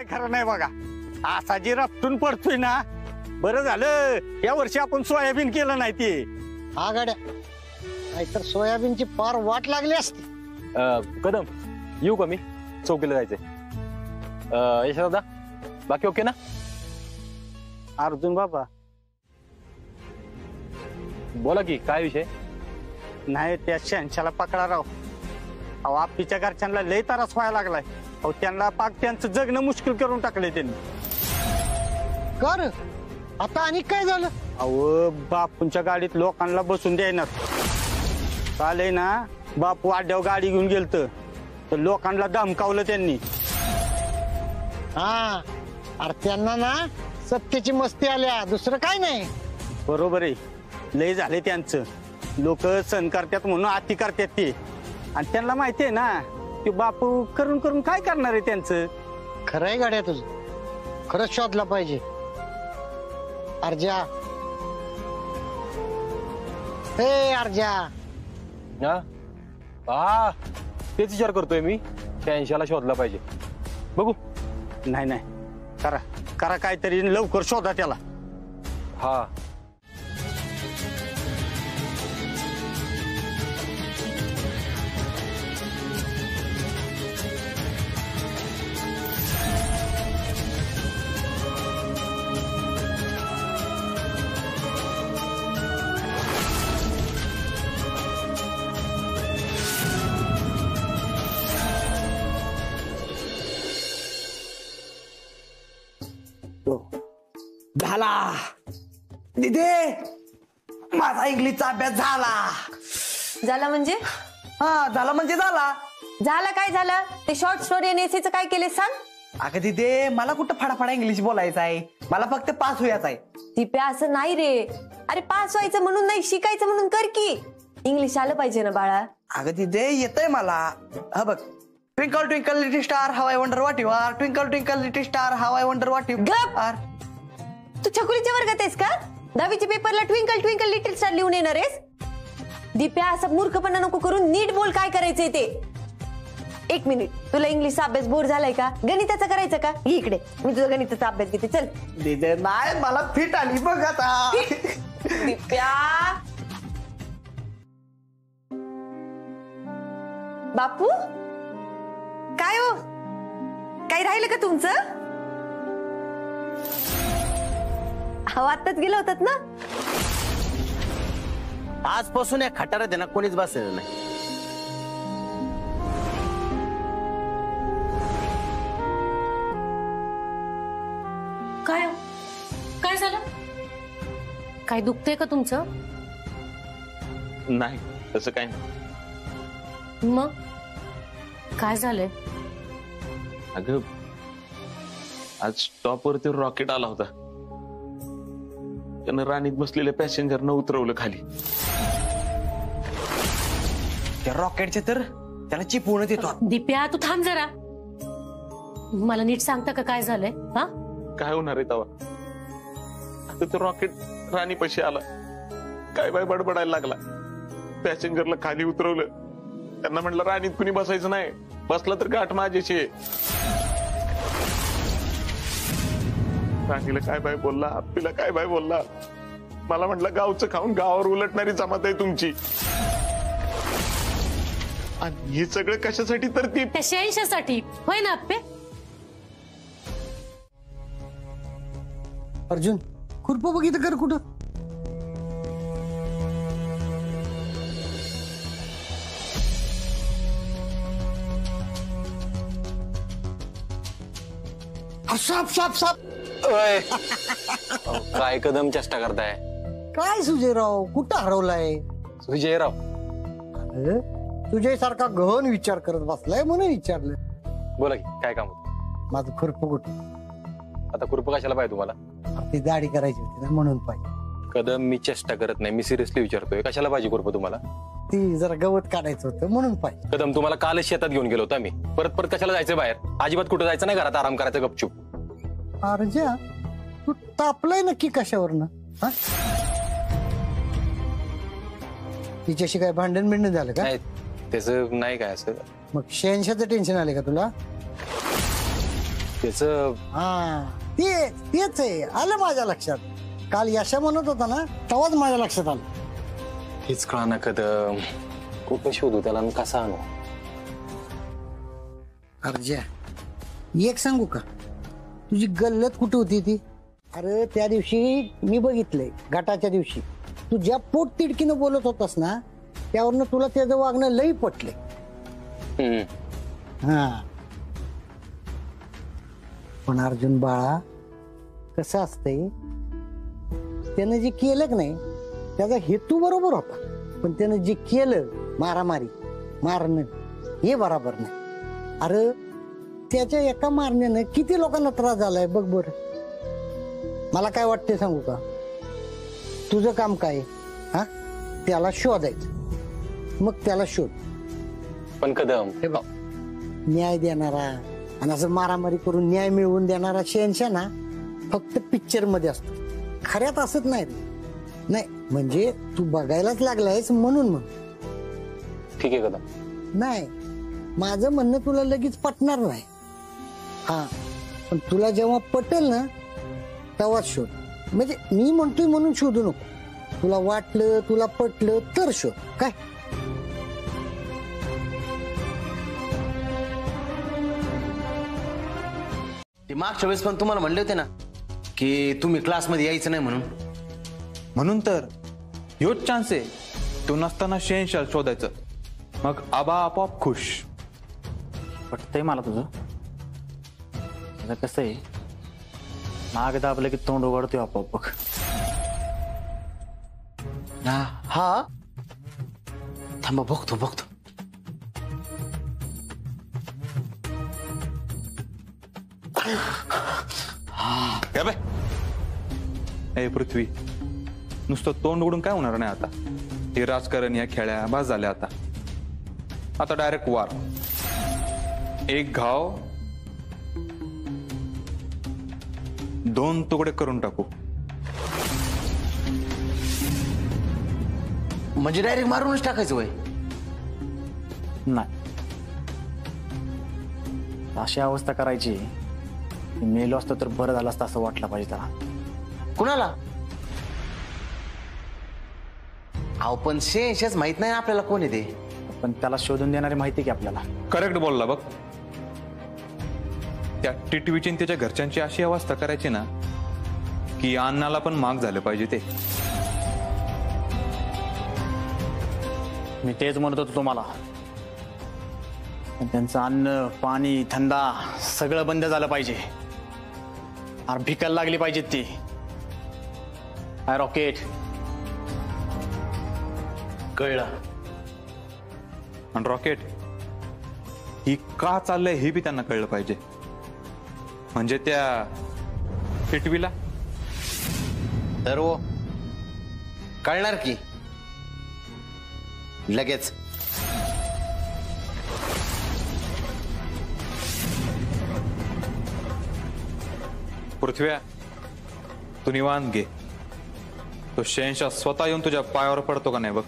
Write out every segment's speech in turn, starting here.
काय खरं नाही बघा. असा जी रपटून पडतोय ना, बरं झालं या वर्षी आपण सोयाबीन केलं नाही ते. हा गाड्या, नाहीतर सोयाबीनची फार वाट लागली असती. कदम येऊ का मी? चौकीला जायचंय. यशा दादा बाकी ओके ना? अर्जुन बाबा बोला की काय विषय? नाही त्या शहंशाला पकडा राव. अहो आपीच्या घरच्यांना लय त्रास व्हायला लागलाय. अहो त्यांना पाक त्यांचं जगणं मुश्किल करून टाकलंय त्यांनी. कर आता आणि काय झालं? अहो बापूंच्या गाडीत लोकांना बसून द्यायनात. काल आहे ना बापू आड्यावर गाडी घेऊन गेलत तर लोकांना धमकावलं त्यांनी. हा अरे त्यांना ना सत्तेची मस्ती आल्या, दुसरं काय नाही. बरोबर आहे, लय झाले त्यांचं. लोक सण करतात म्हणून अति करतात ते. आणि त्यांना माहिती आहे ना की बापू करून करून काय करणार आहे त्यांचं. खरंय गाड्या तुझं, खरंच शोधला पाहिजे. अर्जा, हे अर्जा. हा तेच विचार करतोय मी. 86ला शोधला पाहिजे. बघू. नाही नाही, करा करा काहीतरी, लवकर शोधा त्याला. हा झाला दिदे, माझा इंग्लिशचा अभ्यास झाला. झाला म्हणजे? हा झाला म्हणजे झाला. झालं काय झालं? ते शॉर्ट स्टोरी आणि एसेचं काय केले सांग. अगं दिदे, मला कुठं फडाफडा इंग्लिश बोलायचं आहे, मला फक्त पास व्हायचं आहे. दिप्या असं नाही रे. अरे पास व्हायचं म्हणून नाही, शिकायचं म्हणून कर की. इंग्लिश आलं पाहिजे ना बाळा. अगं दिदे येतंय मला. हा बघ, twinkle twinkle little star how I wonder what you are, twinkle twinkle little star how I wonder what you are. तू छकुलीच्या वर्गात आहेस का? 10वीच्या पेपरला ट्विंकल ट्विंकल लिटिल स्टार लिहून येणार आहेस? दिप्या असं मूर्खपणा नको करून नीट बोल काय करायचंय ते. एक मिनिट, तुला इंग्लिशचा अभ्यास बोर झालाय का? गणिताचा करायचं का? इकडे मी तुझा गणिताचा अभ्यास घेते, चल. दिदे नाही, मला फिट आली बघ आता. दिप्या बापू काय हो, काय राहिलं का तुमचं? आताच गेला होतात ना. आजपासून या खटाऱ्यात आहे ना कोणीच बसलेलं नाही. काय काय झालं? काय दुखतंय का तुमचं? नाही तसं काय नाही. मग काय झालंय? अगं आज स्टॉपवरती रॉकेट आला होता. त्यानं राणीत बसलेल्या पॅसेंजरनं उतरवलं खाली. त्या रॉकेटचे तर त्याला चिपवून देतो. दिप्या तू थांब जरा, मला नीट सांगता का काय झालंय? हा काय होणार आहे तेव्हा? आता तो रॉकेट राणीपाशी आला, काय बाय बडबडायला लागला. पॅसेंजरला खाली उतरवलं. त्यांना म्हटलं राणीत कुणी बसायचं नाही, बसला तर गाठ माझ्याशी. राणीला काय बाय बोलला, आपल्याला काय बाय बोलला. मला म्हटलं गावचं खाऊन गावावर उलटणारी जमात आहे तुमची. आणि हे सगळं कशासाठी? तर ती त्या 86साठी होय ना आप्पे? अर्जुन खुरप बघितलं कर कुठं. साप साप साप. काय कदम चेष्टा करताय? काय सुजयराव, कुठं हरवलाय? सुजयराव तुझ्या सारखा गहन विचार करत बसलाय म्हणून विचारलं. बोला की काय काम होतं? माझं खुरप कुठं? आता खुरप कशाला पाहिजे तुम्हाला? ती दाढी करायची होती ना म्हणून पाहिजे. कदम मी चेष्टा करत नाही, मी सिरियसली विचारतोय कशाला पाहिजे खुरप तुम्हाला? ती जरा गवत काढायचं होतं म्हणून पाहिजे. कदम तुम्हाला कालच शेतात घेऊन गेलो होतो आम्ही. परत परत कशाला जायचं बाहेर? अजिबात कुठं जायचं नाही, घरात आराम करायचं गपचूप. अर्जा तू तापलाय नक्की कशावरनं? तिच्याशी काय भांडण बिंडण झालं का? नाही त्याचं नाही काय असं. मग 86चं टेन्शन आले का तुला? त्याच हा तेच आहे, आलं माझ्या लक्षात. काल यशा म्हणत होता ना, तेव्हाच माझ्या लक्षात आलं. हेच कळा ना कदम, कुठं शोधू त्याला आणि कसा आणू. अर्ज्या, एक सांगू का, तुझी गल्लत कुठे होती ती? अरे त्या दिवशी मी बघितलंय, घाटाच्या दिवशी तू ज्या पोट तिडकीनं बोलत होतास ना, त्यावरनं तुला त्याचं वागणं लई पटले. हा पण अर्जुन बाळा, कसं असतंय, त्यानं जे केलं की नाही त्याचा हेतू बरोबर होता, पण त्यानं जे केलं मारामारी मारणं हे बरोबर नाही. अरे त्याच्या एका मारण्यानं किती लोकांना त्रास झालाय बघ बर. मला काय वाटतंय सांगू का, तुझं काम काय, हा त्याला शोधायचं, मग त्याला शोध. पण कदम, हे बघ, न्याय देणारा आणि असं मारामारी करून न्याय मिळवून देणारा शहनशाह ना फक्त पिक्चर मध्ये असतो, खऱ्यात असत नाही रे. नाही म्हणजे तू बघायलाच लागलायस म्हणून मग. ठीक आहे कदम. नाही, माझं म्हणणं तुला लगेच पटणार नाही. हा पण तुला जेव्हा पटेल ना तेव्हाच शोध. म्हणजे मी म्हणतोय म्हणून शोधू नको, तुला वाटलं तुला पटलं तर शोध. काय ते मागच्या वेळेस पण तुम्हाला म्हणले होते ना की तुम्ही क्लासमध्ये यायचं नाही म्हणून. म्हणून तर ह्योच चान्स आहे, तो नसताना शहनशाह शोधायचं, मग आबा आपोआप खुश. पटतंय मला तुझं. आता कसं आहे, नाग दाबलं की तोंड उघडतोय आपोआप बघ. हा थांबा, बघतो. काय बाय ए पृथ्वी, नुसतं तोंड उघडून काय होणार नाही आता. हे राजकारण या खेळ्या बास झाल्या आता. आता डायरेक्ट वार, एक घाव 2 तुकडे करून टाकू. म्हणजे डायरेक्ट मारूनच टाकायचं वय? नाही, अशी अवस्था करायची मेलो असतो तर बरं झालं असतं असं वाटलं पाहिजे त्याला. कुणाला? अहो पण शेष माहित नाही आपल्याला कोण आहे ते. पण त्याला शोधून देणारी माहिती की आपल्याला. करेक्ट बोलला बघ. त्या टिटवीची त्याच्या घरच्यांची अशी अवस्था करायची ना की अन्नाला पण माग झालं पाहिजे ते. मी तेच म्हणत होतो तुम्हाला, त्यांचं अन्न पाणी थंडा सगळं बंद झालं पाहिजे. अरे भिकायला लागली पाहिजेत ती. हाय रॉकेट, कळलं. आणि रॉकेट ही का चाललंय हे बी त्यांना कळलं पाहिजे. म्हणजे त्या टिटवीला तर वो कळणार की लगेच. पृथ्व्या, तू निवांत घे. तो शहनशाह स्वतः येऊन तुझ्या पायावर पडतो का नाही बघ.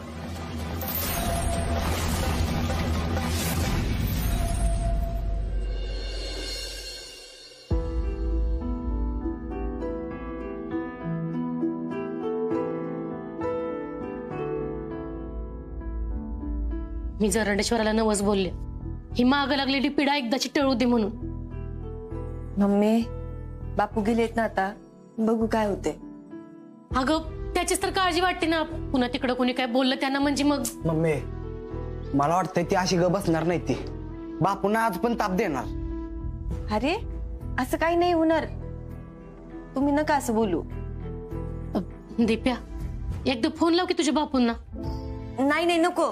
मी जरंडेश्वराला नवस बोलले, ही माग लागलेली पिढा एकदाची टळू दे म्हणून. मम्मी, बापू गेलेत ना आता, बघू काय होते. अगं त्याचीच तर काळजी वाटते ना. पुन्हा तिकडं कोणी काय बोललं त्यांना म्हणजे मग. मम्मी, मला वाटतंय ती अशी ग बसणार नाही. ती बापूंना आज पण ताप देणार. अरे असं काही नाही होणार, तुम्ही नका असं बोलू. दिप्या, एकदा फोन लाव की तुझ्या बापूंना. नाही नको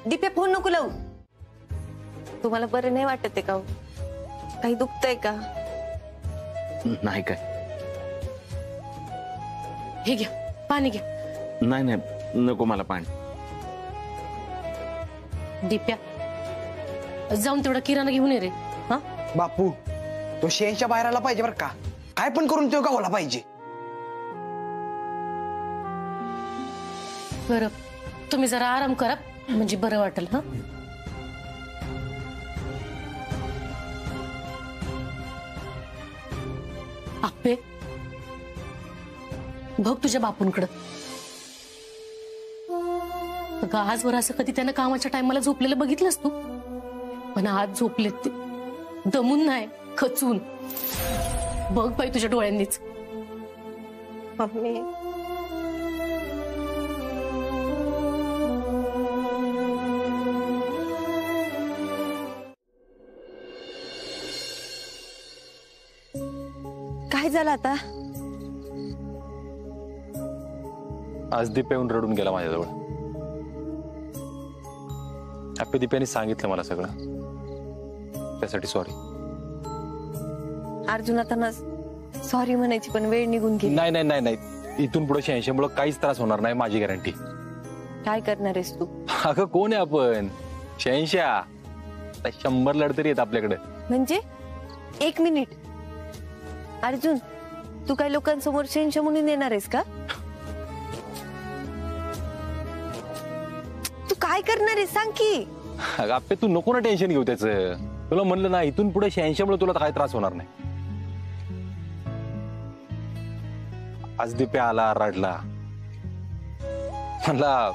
दिप्या, फोन नको लावू. तुम्हाला बरं नाही वाटत आहे का? काही दुखतंय का? नाही काय. हे घ्या पाणी घ्या. नाही नको मला पाणी. दिप्या, जाऊन तेवढा किराणा घेऊन ये रे. हा बापू, तो शेणच्या बाहेर आला पाहिजे बरं का. काय पण करून तो गावला पाहिजे. बरं, तुम्ही जरा आराम करा म्हणजे बरं वाटेल. हा आपे बघ तुझ्या बापूंकडं. अगं आजवर असं कधी त्यानं कामाच्या टायमाला झोपलेलं बघितलंस तू? पण आज झोपलेत ते दमून नाही, खचून. बघ बाई तुझ्या डोळ्यांनीच. मम्मी काय झालं आता? आज दिप्या येऊन रडून गेला माझ्याजवळ. आपल्या दिप्याने सांगितलं मला सगळं. त्यासाठी सॉरी. अर्जुन आता ना सॉरी म्हणायची पण वेळ निघून गेली. नाही नाही नाही नाही, इथून पुढे 86 मुळे काहीच त्रास होणार नाही, माझी गॅरंटी. काय करणार आहेस तू? अगं कोण आहे आपण? 86 100 लढतरी येत आपल्याकडे. म्हणजे 1 मिनिट अर्जुन, तू काय लोकांसमोर 86 म्हणून येणार आहेस का? तू काय करणार आहेस सांग की. अगं आपे तू नको ना टेन्शन घेऊ त्याचं. तुला म्हणलं ना इथून पुढे 86 मुळे तुला काही त्रास होणार नाही. आज दिप्या आला, रडला. म्हणला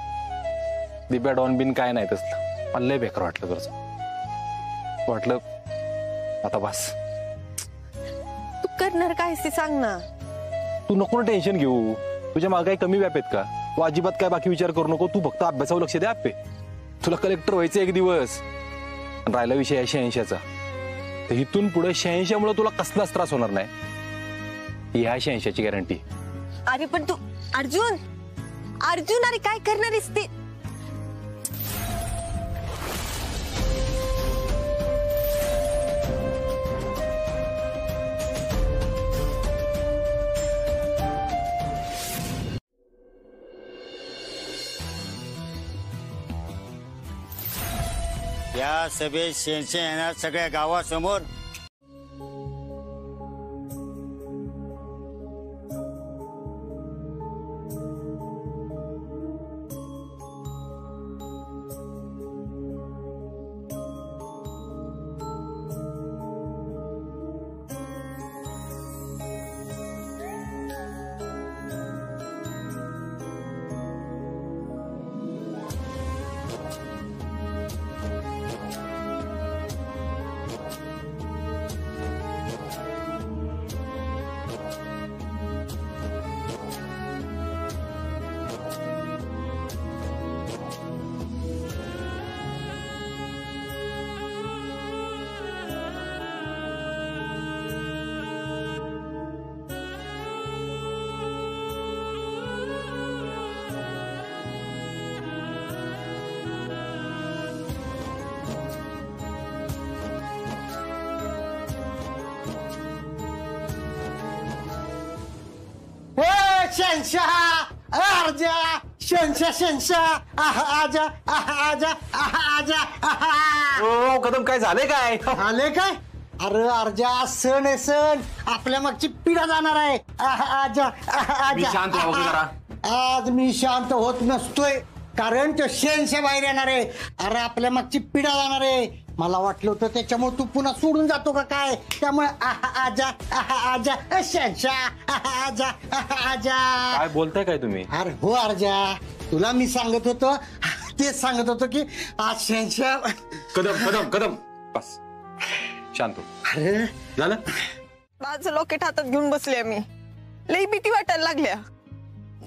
दिप्या डॉन बिन काय नाही तसलं. मला लय बेकार वाटलं तुझं. वाटलं आता बस. तू करणार काय ते सांग ना. तू नको ना टेन्शन घेऊ. तुझ्या मागे काही कमी व्याप आहेत का? तू अजिबात काय बाकी विचार करू नको. तू फक्त अभ्यासावर लक्ष दे आपे. तुला कलेक्टर व्हायचं एक दिवस. राहिला विषय 86चा, तर इथून पुढे 86 मुळे तुला कसलाच त्रास होणार नाही. ह्या 86ची गॅरंटी. अरे पण तू अर्जुन अर्जुन अरे काय करणार आहेस ते? या सभेत 86 येणार सगळ्या गावासमोर. शहनशाह अर्जा शहनशाह शहनशाह आजा आजा आजा. ओ कदम काय झाले काय? आले काय? अरे अर्जा सण आहे सण. आपल्या मागची पिढा जाणार आहे. आजा मी आजा. शांत राहू जरा. आज मी शांत होत नसतोय कारण तो शहनशाह बाहेर येणार आहे. अरे आपल्या मागची पिढा जाणार आहे. मला वाटलं होतं त्याच्यामुळे तू पुन्हा सोडून जातो का काय? त्यामुळे आजा आजा शहनशाह आजा आजा. काय बोलताय काय तुम्ही? अरे हो अर्जा, तुला मी सांगत होतो तेच सांगत होतो की आज शहनशाह. कदम कदम कदम बस शांत हो. अरे झालं? माझं लॉकेट हातात घेऊन बसले मी. लई भीती वाटायला लागल्या.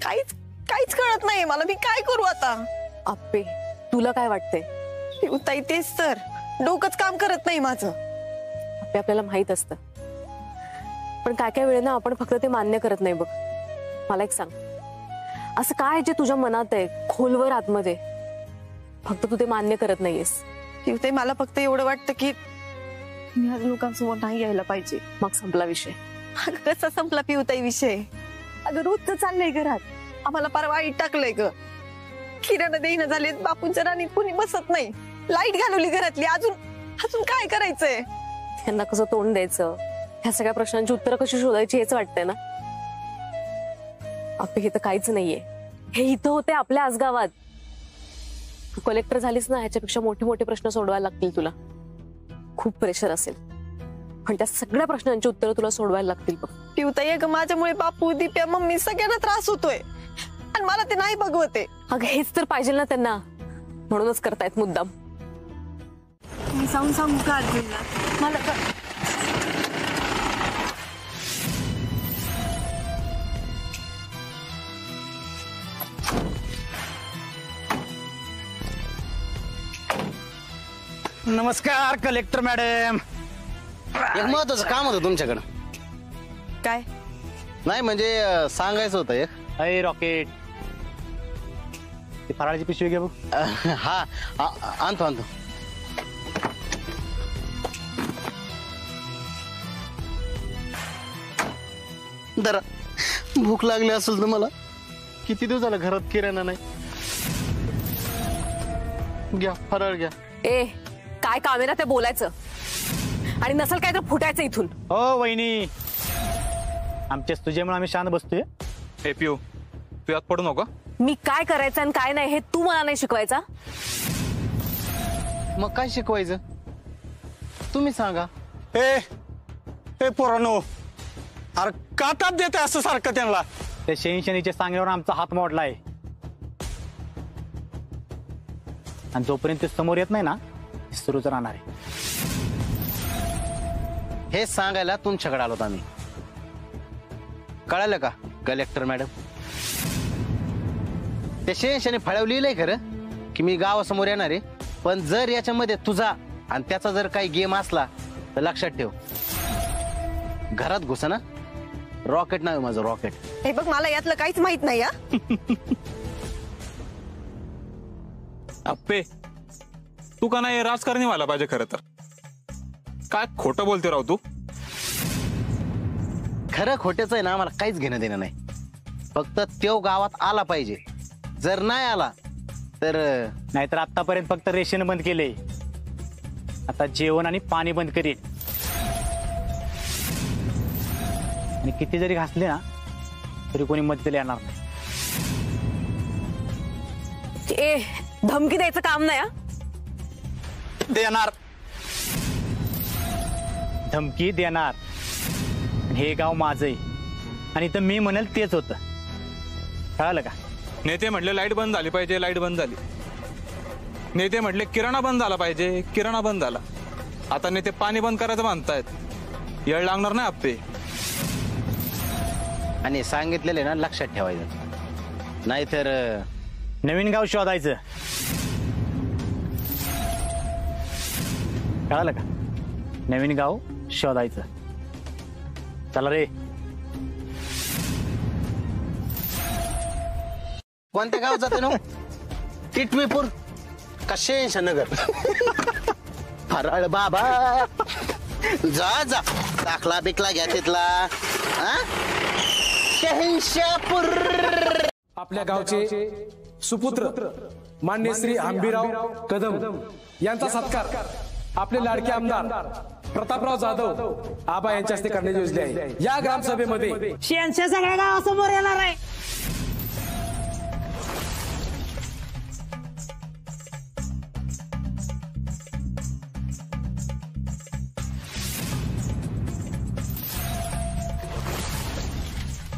काहीच काहीच कळत नाही मला. मी काय करू आता? आप्पे तुला काय वाटतंय? पिऊताई तेच तर डोकंच काम करत नाही माझं. आप्पे आपल्याला माहित असतं, पण काय काय वेळेला आपण फक्त ते मान्य करत नाही बघ. मला एक सांग, असं काय जे तुझ्या मनात आहे खोलवर आतमध्ये, फक्त तू ते मान्य करत नाहीयेस? पिऊताई मला फक्त एवढं वाटतं की मी आज लोकांसमोर नाही यायला पाहिजे. मग संपला विषय. अगं कसा संपला पिऊताई विषय? अगं रोजच चाललंय घरात. आम्हाला परवा वाईट टाकलंय ग. किराणा देईना झाले, बापूंच्या राणीत कुणी बसत नाही, लाईट घालवली घरातली. अजून अजून काय करायचंय? त्यांना कसं तोंड द्यायचं, ह्या सगळ्या प्रश्नांची उत्तरं कशी शोधायची हेच वाटतंय ना. आपे हे तर काहीच नाहीये. हे इथं होते आपल्या आसगावात. तू कलेक्टर झालीस ना, ह्याच्यापेक्षा मोठे मोठे प्रश्न सोडवायला लागतील तुला. खूप प्रेशर असेल. पण त्या सगळ्या प्रश्नांची उत्तरं तुला सोडवायला लागतील बघ. पिवताई अगं माझ्यामुळे बापू दिप्या मम्मी सगळ्यांना त्रास होतोय आणि मला ते नाही बघवते. अगं हेच तर पाहिजे ना त्यांना, म्हणूनच करतायत मुद्दाम. मी सांगू का अर्जुनला मला नमस्कार कलेक्टर मॅडम. एक महत्वाचं काम होतं तुमच्याकडं. काय? नाही म्हणजे सांगायचं होतं एक. अय रॉकेट, ती फराळाची पिशवी घे बघ. हा आणतो. जरा भूक लागली असेल तर मला. किती दिवस झाला घरात किराणा नाही. घ्या फराळ घ्या. ए काय काम आहे ना ते बोलायचं, आणि नसेल काय तर फुटायचं इथून. हो वहिनी, आमच्याच तुझ्यामुळे आम्ही शांत बसतोय. हे पिऊ, तू यात पडू नको. मी काय करायचं आणि काय नाही हे तू मला नाही शिकवायचा. मग काय शिकवायचं तुम्ही सांगा. ए पोरानो, अरे का ताप देते असं सारखं त्यांना? त्या शनीच्या सांगण्यावर आमचा हात मोडलाय, आणि जोपर्यंत ते समोर येत नाही ना सुरूच राहणार आहे. हे सांगायला तुमच्याकडे आलो आम्ही. कळालं का कलेक्टर मॅडम? ते शेषाने फळाव लिहिलंय खरं की मी गावासमोर येणार आहे, पण जर याच्यामध्ये तुझा आणि त्याचा जर काही गेम असला तर लक्षात ठेव, घरात घुसा ना. रॉकेट नाही माझं, रॉकेट. हे बघ मला यातलं काहीच माहित नाही. अप्पे, तू का नाही राजकारणी व्हायला पाहिजे खरं तर. काय खोटं बोलते राव तू. खरं खोट्याचं आहे ना मला काहीच घेणं देणं नाही. फक्त त्यो गावात आला पाहिजे. जर नाही आला तर नाहीतर आतापर्यंत फक्त रेशन बंद केले, आता जेवण आणि पाणी बंद करेल. आणि किती जरी घासले ना तरी कोणी मदतीला येणार नाही. ए धमकी द्यायचं काम नाही. देणार, धमकी देणार. हे गाव माझं आहे आणि इथं मी म्हणेल तेच होतं. कळालं का? नेते म्हटले लाईट बंद झाली पाहिजे, लाईट बंद झाली. नेते म्हटले किराणा बंद झाला पाहिजे, किराणा बंद झाला. आता नेते पाणी बंद करायचं म्हणतायत. येळ लागणार नाही अप्पे. आणि सांगितलेले ना लक्षात ठेवायचं, नाहीतर नवीन गाव शोधायचं. कळालं का? नवीन गाव शोधायचं. चला रे. कोणत्या गाव जाते ना? टिटवीपूर का शेषनगर? फराळ बाबा जा जा, दाखला बिकला घ्या तिथला. शहंशापूर. आपल्या गावचे सुपुत्र मान्य श्री आंबीराव कदम यांचा सत्कार आपले लाडके आमदार प्रतापराव जाधव आबा यांच्या हस्ते करण्यात योजले आहे. या ग्रामसभेमध्ये शेणच्या सगळ्या गावासमोर येणार आहे.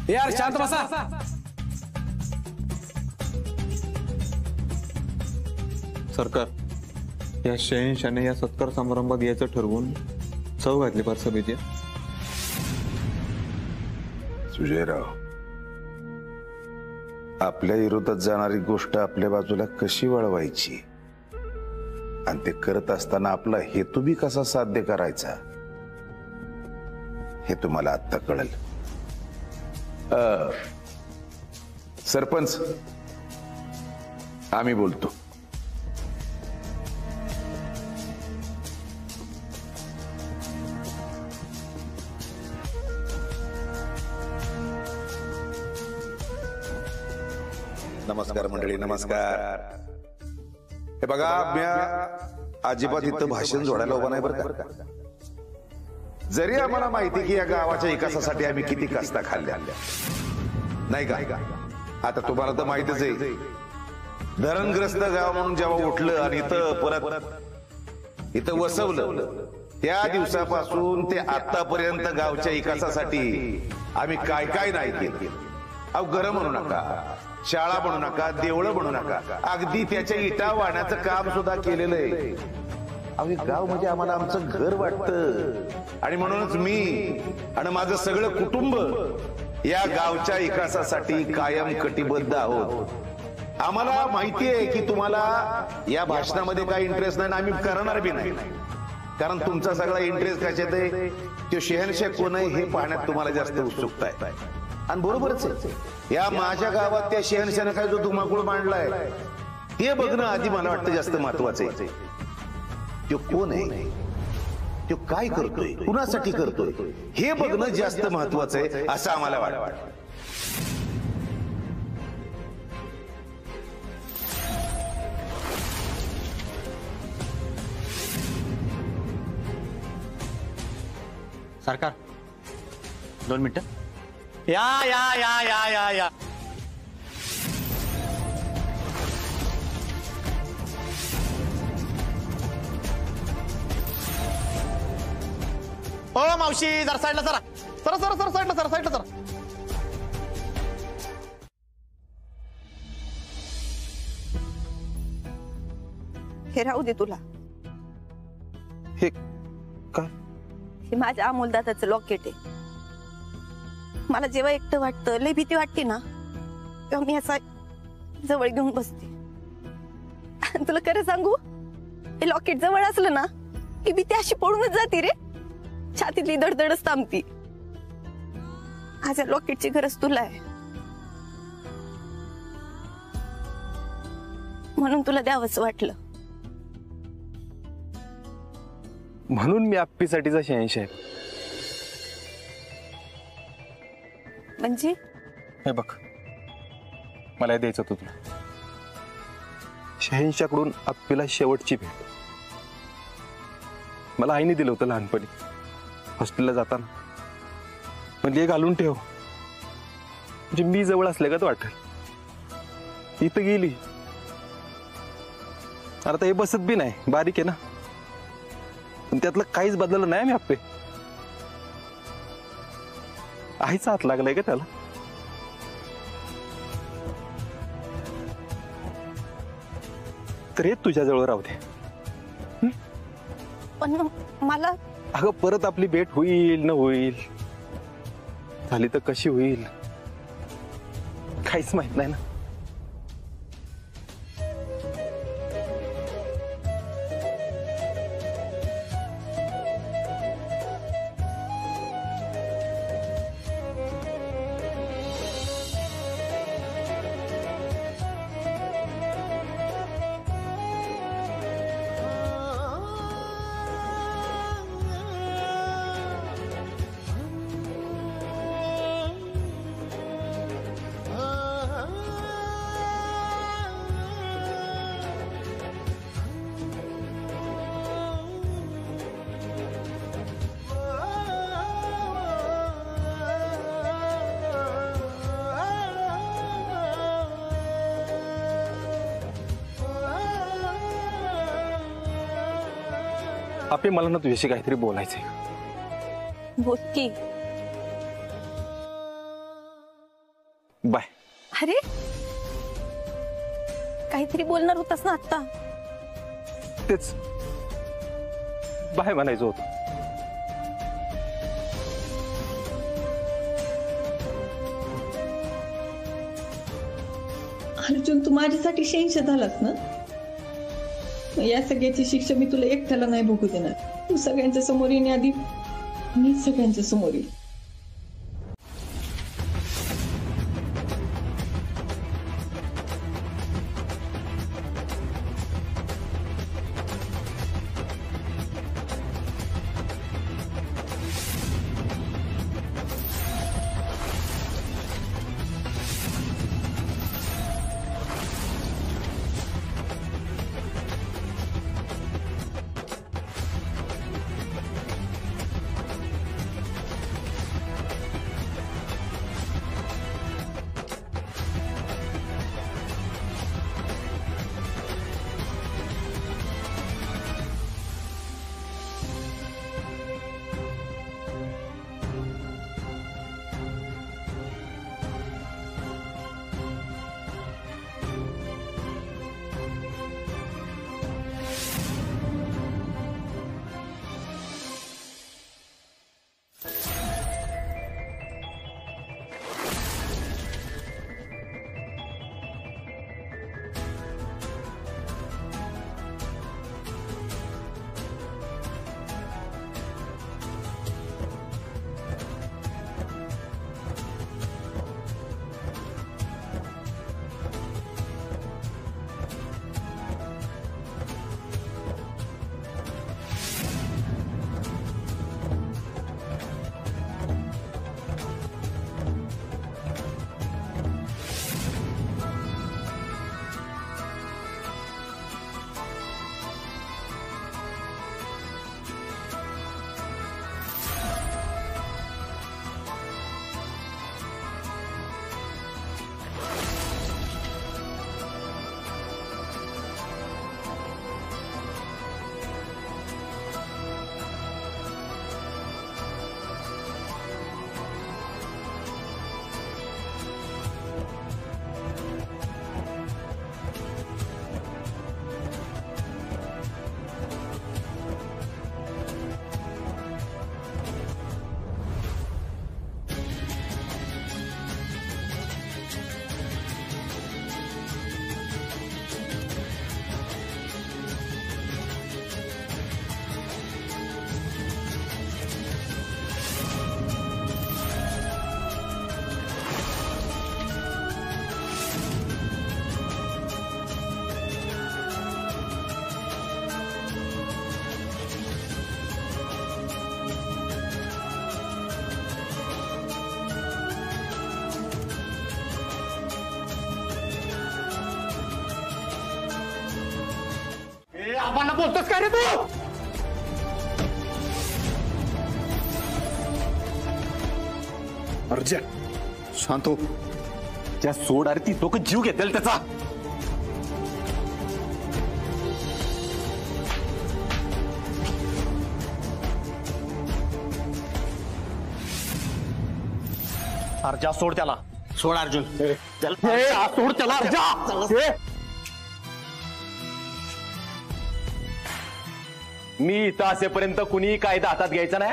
यार शांत बसा. सरकार, या शहेनशाने या सत्कार समारंभात यायचं ठरवून चव घातली फार सभेची. सुजयराव, आपल्या विरोधात जाणारी गोष्ट आपल्या बाजूला कशी वळवायची आणि ते करत असताना आपला हेतू बी कसा साध्य करायचा हे तुम्हाला आत्ता कळेल. सरपंच, आम्ही बोलतो. नमस्कार मंडळी, नमस्कार. हे बघा, मी अजिबात इथं भाषण जोडायला उभा नाही बरं का. जरी आम्हाला माहिती की या गावाच्या विकासासाठी आम्ही किती कष्ट खाल्ल्या नाही का. आता तुम्हाला तर माहितच आहे, धरणग्रस्त गाव म्हणून जेव्हा उठलं आणि इथं परत वसवलं त्या दिवसापासून ते आतापर्यंत गावच्या विकासासाठी आम्ही काय काय नाही केलं. अहो घर म्हणू नका, शाळा म्हणू नका, देवळं म्हणू नका, अगदी त्याच्या इटा वाढण्याचं काम सुद्धा केलेलं आहे. अहो गाव म्हणजे आम्हाला आमचं घर वाटतं आणि म्हणूनच मी आणि माझं सगळं कुटुंब या गावच्या विकासासाठी कायम कटिबद्ध आहोत. आम्हाला माहिती आहे की तुम्हाला या भाषणामध्ये काही इंटरेस्ट नाही, आम्ही करणार बी नाही. कारण तुमचा सगळा इंटरेस्ट कशात आहे, तो शहनशाह कोण आहे हे पाहण्यात तुम्हाला जास्त उत्सुकता आहे. आणि बरोबरच आहे, या माझ्या गावात त्या शहनशाहने काय जो धुमाकूळ मांडलाय ते बघणं आधी मला वाटतं जास्त महत्वाचं आहे. तो कोण आहे, तो काय करतोय, कुणासाठी करतोय हे बघणं जास्त महत्वाचं आहे असं आम्हाला वाटतं. सरकार 2 मिनिटं. या या या या या या ओ मावशी जरा साईडला जरा जरा जरा जरा साईडला जरा साईडला जरा. हे राहू दे तुला. हे काय? हे माझ्या अमोल दादाचं लॉकेट आहे. मला जेव्हा एकटं वाटतं, लय भीती वाटते ना, तेव्हा मी असा जवळ घेऊन बसते. तुला खरं सांगू, हे लॉकेट जवळ असलं ना ही भीती अशी पळूनच जाते रे. छातीतली धडधडच थांबती. आज या लॉकेटची गरज तुला आहे म्हणून तुला द्यावंच वाटलं. म्हणून मी आप्पीसाठीचा शहनशाह आहे. म्हणजे हे बघ, मला हे द्यायचं होतं तुला. शहनशाहकडून आप्पीला शेवटची भेट. मला आईने दिलं होतं लहानपणी हॉस्टेलला जाताना. म्हणजे हे घालून ठेव, म्हणजे मी जवळ असल्यागत वाटेल. इथं गेली आता हे बसत बी नाही, बारीक आहे ना, पण त्यातलं काहीच बदललं नाही. मी आप्पे आईचा हात लागलाय का त्याला? तर हे तुझ्याजवळ राहू दे. पण मला अगं परत आपली भेट होईल न होईल, झाली तर कशी होईल काहीच माहित नाही ना. आपे मला ना तुझ्याशी काहीतरी बोलायचंय. बोल की. बाय. अरे काहीतरी बोलणार होतास ना आता. तेच बाय म्हणायचं होतं. अर्जुन, तू माझ्यासाठी शहनशाह झालास ना. या सगळ्याची शिक्षा मी तुला एकट्याला नाही भोगू देणार. तू सगळ्यांच्या समोर येण्याआधी मी सगळ्यांच्या समोर येईल. बापांना बोलतोस का रे तू? अर्जा शांत हो. त्या सोड अरे, ती लोक जीव घेतील त्याचा. अर्जा सोड त्याला. सोड अर्जुन. सोड त्याला अर्जा. मी इथं असेपर्यंत कुणी कायदा हातात घ्यायचा नाही,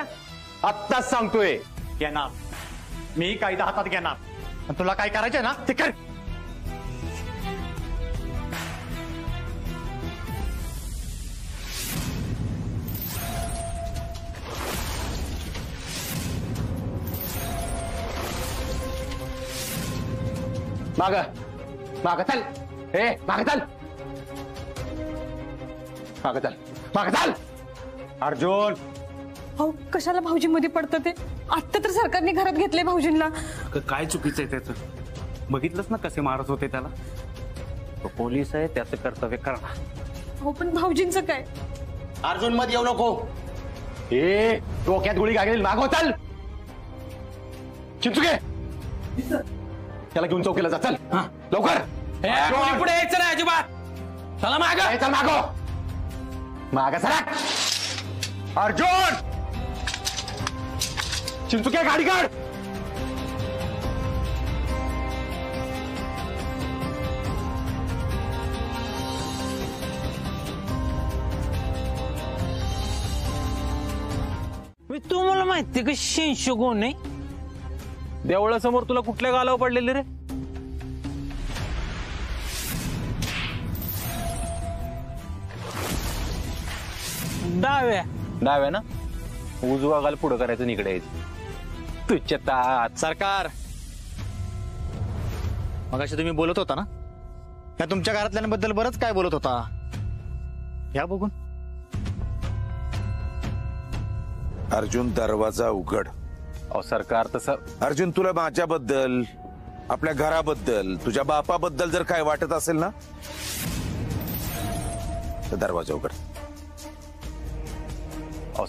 आत्ताच सांगतोय. घेणार मी कायदा हातात घेणार. आणि तुला काय करायचंय ना ते कर. माग माग चल. माग चल. माग चल. माग चल. अर्जुन. अहो कशाला भाऊजी मध्ये पडतं ते? आता तर सरकारने घरात घेतले भाऊजींना. काय चुकीचं आहे त्याचं? बघितलंच ना कसे मारत होते त्याला. तो पोलीस आहे, त्याचं कर्तव्य करा. हो पण भाऊजींचं काय? अर्जुन मध्ये येऊ नको. डोक्यात गोळी घालेल. मागो चल. चिंचुके त्याला घेऊन चौकीला जा. चल लवकर. पुढे यायचं नाही अजिबात. चला माग. चल मागो. माग सरक. अर्जुन. चिंचुके गाडी काढ. तुम्हाला माहिती का शेंश कोण आहे? देवळासमोर तुला कुठल्या गालावर पडलेले रे? डाव्या ना. उजवा गाल पुढं करायचं, इकडे यायचं. तुझ्या तात. सरकार मगाशी तुम्ही बोलत होता ना, या तुमच्या घरातल्यांबद्दल बरंच काय बोलत होता. या बघून. अर्जुन दरवाजा उघड. सरकार तसं. अर्जुन तुला माझ्याबद्दल, आपल्या घराबद्दल, तुझ्या बापाबद्दल जर काय वाटत असेल ना तर दरवाजा उघड.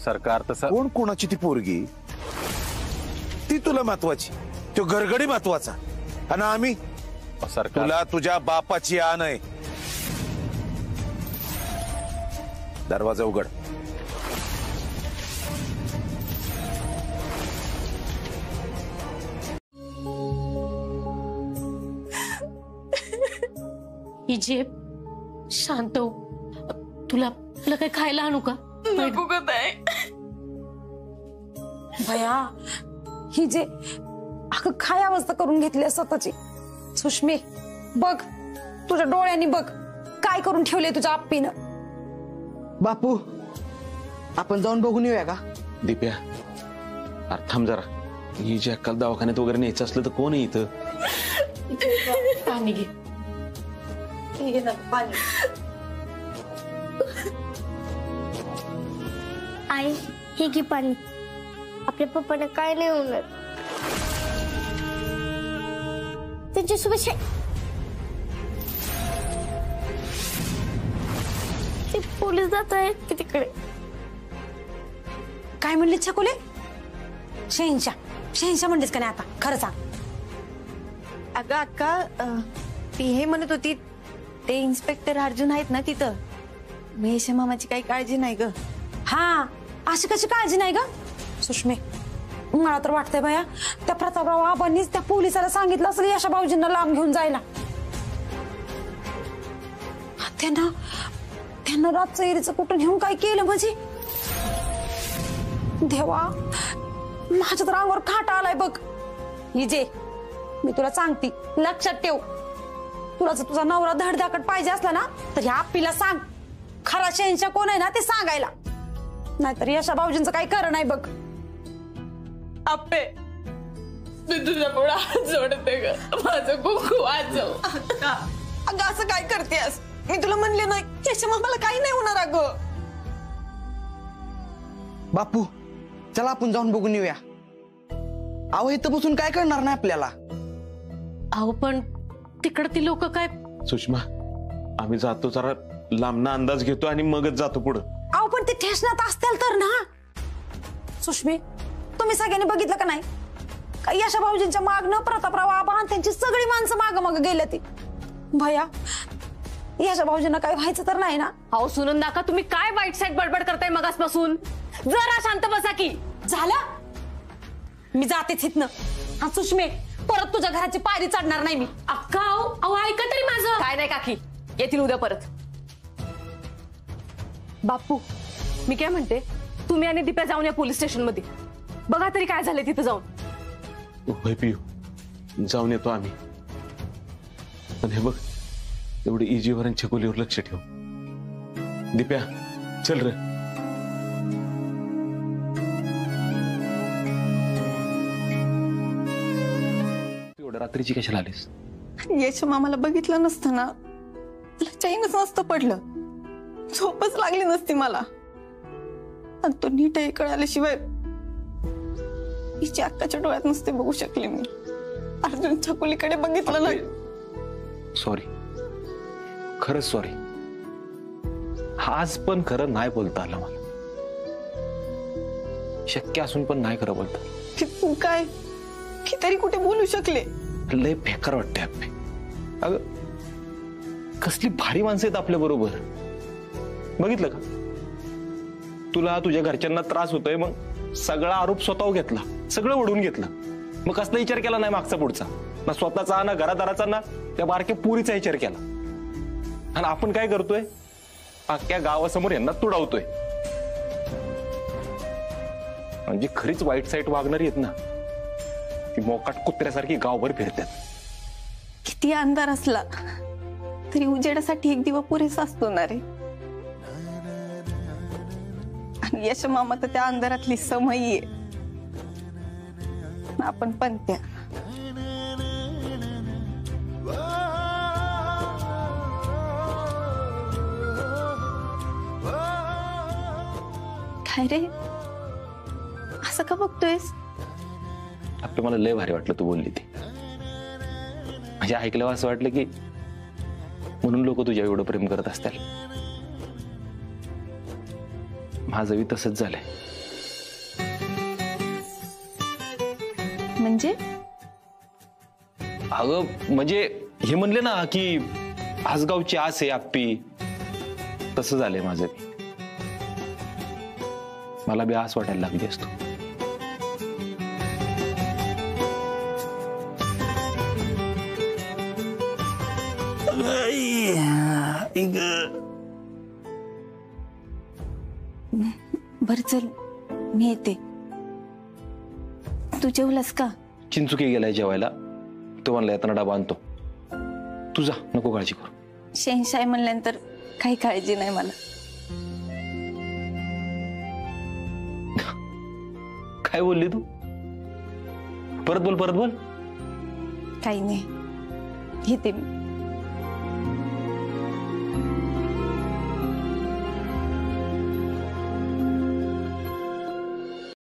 सरकार तसं. कोण कोणाची ती पोरगी ती तुला महत्वाची, तो गरगडी महत्वाचा. आणि आम्ही तुला तुझ्या बापाची आण आहे. दरवाजा उघड. इजे शांत हो. तुला तुला काही खायला आणू का? नको का ताई? भया ही जे अगं काय अवस्था करून घेतली स्वतःची. सुष्मी बघ, तुझ्या डोळ्यांनी बघ काय करून ठेवले तुझ्या आप्पीनं. बापू आपण जाऊन बघून येऊया का? दिप्या अरे थांब जरा. ही जी अक्कल दवाखान्यात वगैरे न्यायचं असलं तर कोण आहे इथं? पाणी घे. आई हे की पाणी. आपल्या पप्पाने काय नाही होणार. त्यांच्यासोबत ते पोलीस जात आहेत की तिकडे. काय म्हणले छकुले? शहेनशा म्हणलीस का नाही आता? खरं सांग. अगं अक्का ती हे म्हणत होती ते इन्स्पेक्टर अर्जुन आहेत ना तिथं. महेश मामाची काही काळजी नाही ग. हा अशी कशी काळजी नाही ग सुष्मे? मला तर वाटतंय भया त्या प्रतापराव आबांनीच त्या पोलिसाला सांगितलं असेल यशा भाऊजींना लांब घेऊन जायला. त्यांना रातचं एरीचं कुठं घेऊन काय केलं म्हणजे? देवा माझ्या तर अंगावर खाटा आलाय बघ. इजे मी तुला सांगते, लक्षात ठेव. तुला जर तुझा नवरा धडधाकट पाहिजे असला ना तर ह्या आप्पीला सांग खरा शहेनशा कोण आहे ना ते सांगायला. नाहीतर यशा भाऊजींचं काही खरं नाही बघ. आप्पे मी तुझ्या पुढे हात जोडते ग. माझं कुंकू वाचव. अगं असं काय करतेस? मी तुला म्हणले ना यशा मामाला काही नाही होणार. अगं बापू चला आपण जाऊन बघून येऊया. अहो इथं बसून काय करणार नाही आपल्याला. अहो पण तिकडे ती लोक काय? सुषमा आम्ही जातो, जरा लांबना अंदाज घेतो आणि मगच जातो पुढं. अहो पण ते ठेसण्यात असतील तर ना. सुष्मी, तुम्ही सगळ्यांनी बघितलं का नाही? यशा भाऊजींच्या मागणं प्रतापराव आबा आणि त्यांची सगळी माणसं माग गेल्या ती. भया, यशा भाऊजींना काही व्हायचं तर नाही ना? अहो सुनंदा का तुम्ही काय वाईट साईड बडबड करताय मगासपासून? जरा शांत बसा की. झालं, मी जातेच इथनं. हा सुष्मे, परत तुझ्या घराची पायरी चढणार नाही मी. अक्का अहो ऐका तरी माझं. काय नाही काकी, येतील उद्या परत. बापू, मी काय म्हणते, तुम्ही आणि दीप्या जाऊन या पोलीस स्टेशन मध्ये. बघा तरी काय झालंय तिथं जाऊन. होय पियू, जाऊन येतो आम्ही. पण हे बघ, एवढं इजीवर आणि छकुलीवर लक्ष ठेव. दीप्या, चल रे. एवढ्या रात्रीची कशाला आलीस? यश मामाला बघितलं नसतं ना, मला चैनच नसतं पडलं, झोपच लागली नसती मला. आणि तो नीट आहे कळाल्याशिवाय हिच्या अक्काच्या डोळ्यात नसते बघू शकले मी. अर्जुन छकुलीकडे बघितलं नाही. सॉरी, खरंच सॉरी. आज पण खरं नाही बोलता आलं मला. शक्य असून पण नाही खरं बोलता. तू काय की तरी कुठे बोलू शकले? लय बेकार वाटते आपले. अगं कसली भारी माणसं आहेत आपल्या बरोबर. बघितलं का, तुला तुझ्या घरच्यांना त्रास होतोय, मग सगळा आरोप स्वतःवर घेतला, सगळं ओढून घेतलं. मग कसला विचार केला नाही मागचा पुढचा, ना स्वतःचा ना घरादाराचा ना त्या बारक्या पुरीचा विचार केला. आणि आपण काय करतोय, अख्ख्या गावासमोर यांना तुडावतोय. म्हणजे खरीच वाईट साईट वागणारी आहेत ना, ती मोकाट कुत्र्यासारखी गावभर फिरतात. किती अंधार असला तरी उजेडासाठी एक दिवा पुरेसा असतो ना रे. आणि यश मामा तर त्या अंधारातली समयी आहे. आपण पण त्या. काय रे, असं का बघतोयस? आपलं मला लय भारी वाटलं तू बोलली ती. म्हणजे ऐकल्यावर असं वाटलं की म्हणून लोक तुझ्या एवढं प्रेम करत असतील. माझंही तसंच झालंय. म्हणजे अगं म्हणजे हे म्हणले ना की आसगावची आस आहे आप्पी, तसं झालंय माझं बी. मला बी आस वाटायला लागली असतो. बर चल, मी येते. तू जेवलास का? चिंचुकी गेलाय जेवायला, तो म्हणला येताना डबा आणतो. तू जा, नको काळजी करू. शेनशाय म्हणल्यानंतर काही काळजी नाही मला. काय बोलली तू? परत बोल, परत बोल. काही नाही, येते मी.